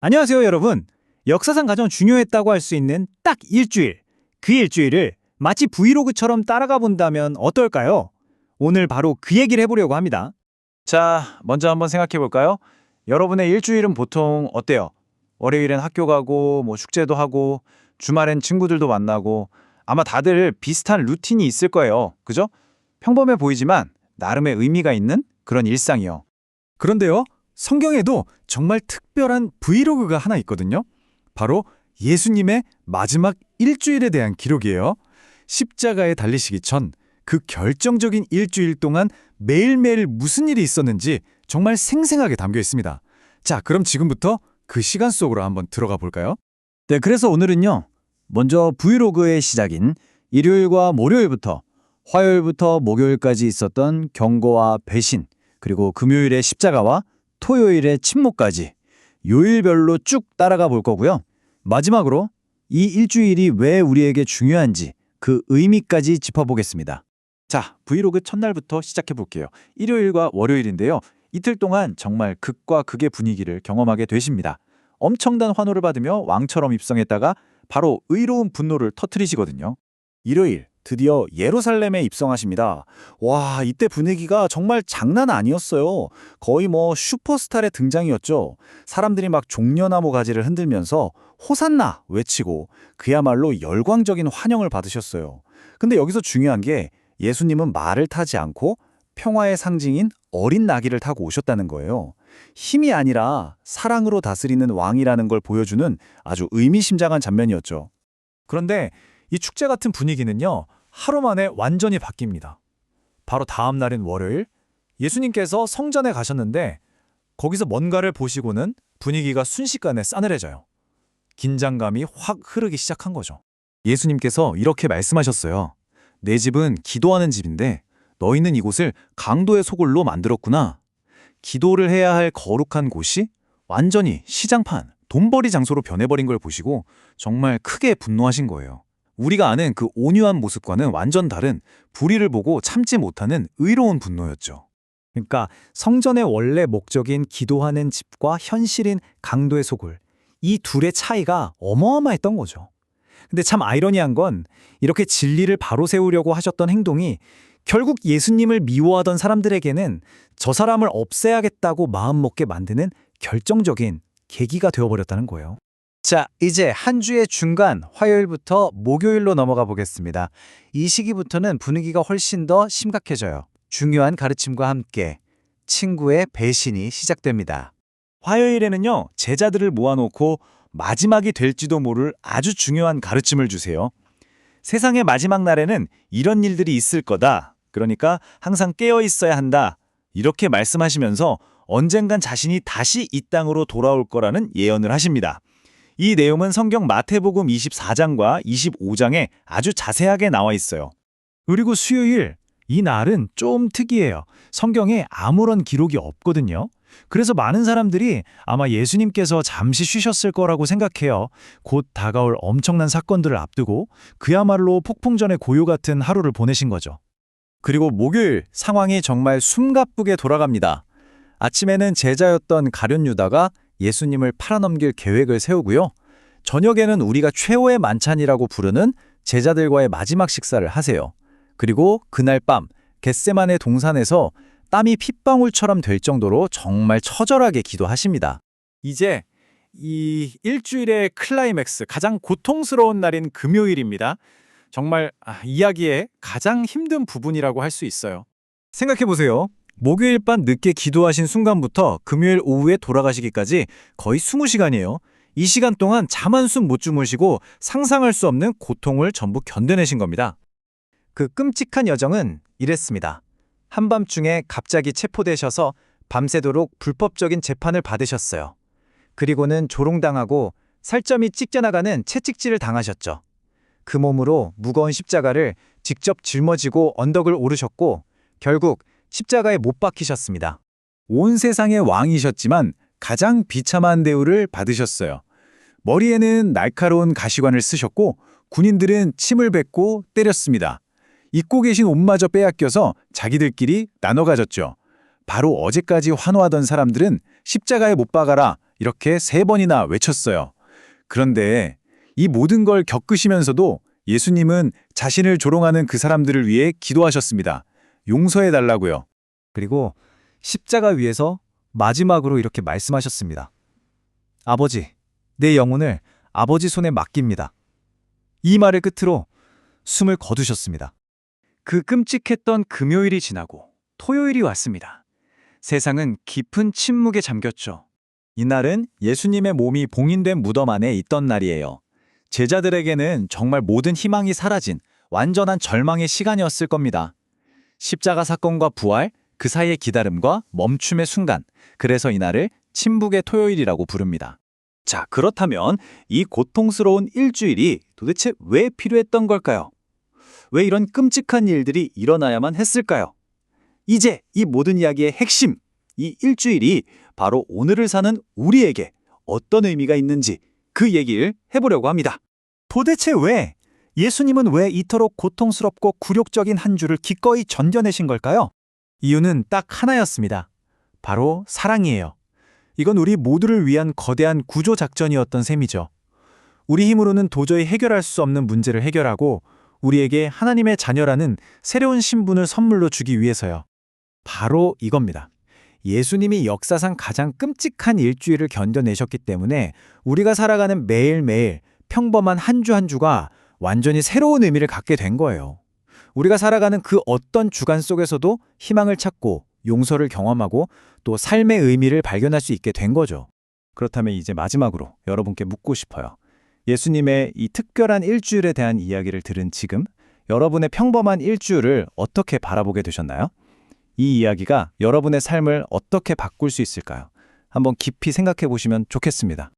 안녕하세요, 여러분. 역사상 가장 중요했다고 할 수 있는 딱 일주일. 그 일주일을 마치 브이로그처럼 따라가 본다면 어떨까요? 오늘 바로 그 얘기를 해보려고 합니다. 자, 먼저 한번 생각해 볼까요? 여러분의 일주일은 보통 어때요? 월요일엔 학교 가고, 축제도 하고, 주말엔 친구들도 만나고, 아마 다들 비슷한 루틴이 있을 거예요. 그죠? 평범해 보이지만 나름의 의미가 있는 그런 일상이요. 그런데요, 성경에도 정말 특별한 브이로그가 하나 있거든요. 바로 예수님의 마지막 일주일에 대한 기록이에요. 십자가에 달리시기 전 그 결정적인 일주일 동안 매일매일 무슨 일이 있었는지 정말 생생하게 담겨 있습니다. 자, 그럼 지금부터 그 시간 속으로 한번 들어가 볼까요? 네, 그래서 오늘은요. 먼저 브이로그의 시작인 일요일과 목요일부터 화요일부터 목요일까지 있었던 경고와 배신, 그리고 금요일의 십자가와 토요일의 침묵까지 요일별로 쭉 따라가 볼 거고요. 마지막으로 이 일주일이 왜 우리에게 중요한지 그 의미까지 짚어보겠습니다. 자, 브이로그 첫날부터 시작해 볼게요. 일요일과 월요일인데요. 이틀 동안 정말 극과 극의 분위기를 경험하게 되십니다. 엄청난 환호를 받으며 왕처럼 입성했다가 바로 의로운 분노를 터뜨리시거든요. 일요일 드디어 예루살렘에 입성하십니다. 와, 이때 분위기가 정말 장난 아니었어요. 거의 슈퍼스타의 등장이었죠. 사람들이 막 종려나무 가지를 흔들면서 호산나 외치고 그야말로 열광적인 환영을 받으셨어요. 근데 여기서 중요한 게 예수님은 말을 타지 않고 평화의 상징인 어린 나귀를 타고 오셨다는 거예요. 힘이 아니라 사랑으로 다스리는 왕이라는 걸 보여주는 아주 의미심장한 장면이었죠. 그런데 이 축제 같은 분위기는요, 하루 만에 완전히 바뀝니다. 바로 다음 날인 월요일, 예수님께서 성전에 가셨는데 거기서 뭔가를 보시고는 분위기가 순식간에 싸늘해져요. 긴장감이 확 흐르기 시작한 거죠. 예수님께서 이렇게 말씀하셨어요. 내 집은 기도하는 집인데 너희는 이곳을 강도의 소굴로 만들었구나. 기도를 해야 할 거룩한 곳이 완전히 시장판, 돈벌이 장소로 변해버린 걸 보시고 정말 크게 분노하신 거예요. 우리가 아는 그 온유한 모습과는 완전 다른 불의를 보고 참지 못하는 의로운 분노였죠. 그러니까 성전의 원래 목적인 기도하는 집과 현실인 강도의 소굴, 이 둘의 차이가 어마어마했던 거죠. 근데 참 아이러니한 건 이렇게 진리를 바로 세우려고 하셨던 행동이 결국 예수님을 미워하던 사람들에게는 저 사람을 없애야겠다고 마음먹게 만드는 결정적인 계기가 되어버렸다는 거예요. 자, 이제 한 주의 중간 화요일부터 목요일로 넘어가 보겠습니다. 이 시기부터는 분위기가 훨씬 더 심각해져요. 중요한 가르침과 함께 친구의 배신이 시작됩니다. 화요일에는요, 제자들을 모아놓고 마지막이 될지도 모를 아주 중요한 가르침을 주세요. 세상의 마지막 날에는 이런 일들이 있을 거다. 그러니까 항상 깨어 있어야 한다. 이렇게 말씀하시면서 언젠간 자신이 다시 이 땅으로 돌아올 거라는 예언을 하십니다. 이 내용은 성경 마태복음 24장과 25장에 아주 자세하게 나와 있어요. 그리고 수요일, 이 날은 좀 특이해요. 성경에 아무런 기록이 없거든요. 그래서 많은 사람들이 아마 예수님께서 잠시 쉬셨을 거라고 생각해요. 곧 다가올 엄청난 사건들을 앞두고 그야말로 폭풍전의 고요 같은 하루를 보내신 거죠. 그리고 목요일 상황이 정말 숨가쁘게 돌아갑니다. 아침에는 제자였던 가룟 유다가 예수님을 팔아넘길 계획을 세우고요. 저녁에는 우리가 최후의 만찬이라고 부르는 제자들과의 마지막 식사를 하세요. 그리고 그날 밤 겟세마네 동산에서 땀이 핏방울처럼 될 정도로 정말 처절하게 기도하십니다. 이제 이 일주일의 클라이맥스, 가장 고통스러운 날인 금요일입니다. 정말 이야기의 가장 힘든 부분이라고 할 수 있어요. 생각해보세요. 목요일 밤 늦게 기도하신 순간부터 금요일 오후에 돌아가시기까지 거의 20시간이에요. 이 시간 동안 잠 한숨 못 주무시고 상상할 수 없는 고통을 전부 견뎌내신 겁니다. 그 끔찍한 여정은 이랬습니다. 한밤중에 갑자기 체포되셔서 밤새도록 불법적인 재판을 받으셨어요. 그리고는 조롱당하고 살점이 찢겨나가는 채찍질을 당하셨죠. 그 몸으로 무거운 십자가를 직접 짊어지고 언덕을 오르셨고 결국 십자가에 못 박히셨습니다. 온 세상의 왕이셨지만 가장 비참한 대우를 받으셨어요. 머리에는 날카로운 가시관을 쓰셨고 군인들은 침을 뱉고 때렸습니다. 입고 계신 옷마저 빼앗겨서 자기들끼리 나눠 가졌죠. 바로 어제까지 환호하던 사람들은 십자가에 못 박아라, 이렇게 3번이나 외쳤어요. 그런데 이 모든 걸 겪으시면서도 예수님은 자신을 조롱하는 그 사람들을 위해 기도하셨습니다. 용서해 달라고요. 그리고 십자가 위에서 마지막으로 이렇게 말씀하셨습니다. 아버지, 내 영혼을 아버지 손에 맡깁니다. 이 말을 끝으로 숨을 거두셨습니다. 그 끔찍했던 금요일이 지나고 토요일이 왔습니다. 세상은 깊은 침묵에 잠겼죠. 이날은 예수님의 몸이 봉인된 무덤 안에 있던 날이에요. 제자들에게는 정말 모든 희망이 사라진 완전한 절망의 시간이었을 겁니다. 십자가 사건과 부활, 그 사이의 기다림과 멈춤의 순간, 그래서 이날을 침묵의 토요일이라고 부릅니다. 자, 그렇다면 이 고통스러운 일주일이 도대체 왜 필요했던 걸까요? 왜 이런 끔찍한 일들이 일어나야만 했을까요? 이제 이 모든 이야기의 핵심, 이 일주일이 바로 오늘을 사는 우리에게 어떤 의미가 있는지 그 얘기를 해보려고 합니다. 도대체 왜? 예수님은 왜 이토록 고통스럽고 굴욕적인 한 주를 기꺼이 견뎌내신 걸까요? 이유는 딱 하나였습니다. 바로 사랑이에요. 이건 우리 모두를 위한 거대한 구조 작전이었던 셈이죠. 우리 힘으로는 도저히 해결할 수 없는 문제를 해결하고 우리에게 하나님의 자녀라는 새로운 신분을 선물로 주기 위해서요. 바로 이겁니다. 예수님이 역사상 가장 끔찍한 일주일을 견뎌내셨기 때문에 우리가 살아가는 매일매일 평범한 한 주 한 주가 완전히 새로운 의미를 갖게 된 거예요. 우리가 살아가는 그 어떤 주간 속에서도 희망을 찾고 용서를 경험하고 또 삶의 의미를 발견할 수 있게 된 거죠. 그렇다면 이제 마지막으로 여러분께 묻고 싶어요. 예수님의 이 특별한 일주일에 대한 이야기를 들은 지금 여러분의 평범한 일주일을 어떻게 바라보게 되셨나요? 이 이야기가 여러분의 삶을 어떻게 바꿀 수 있을까요? 한번 깊이 생각해 보시면 좋겠습니다.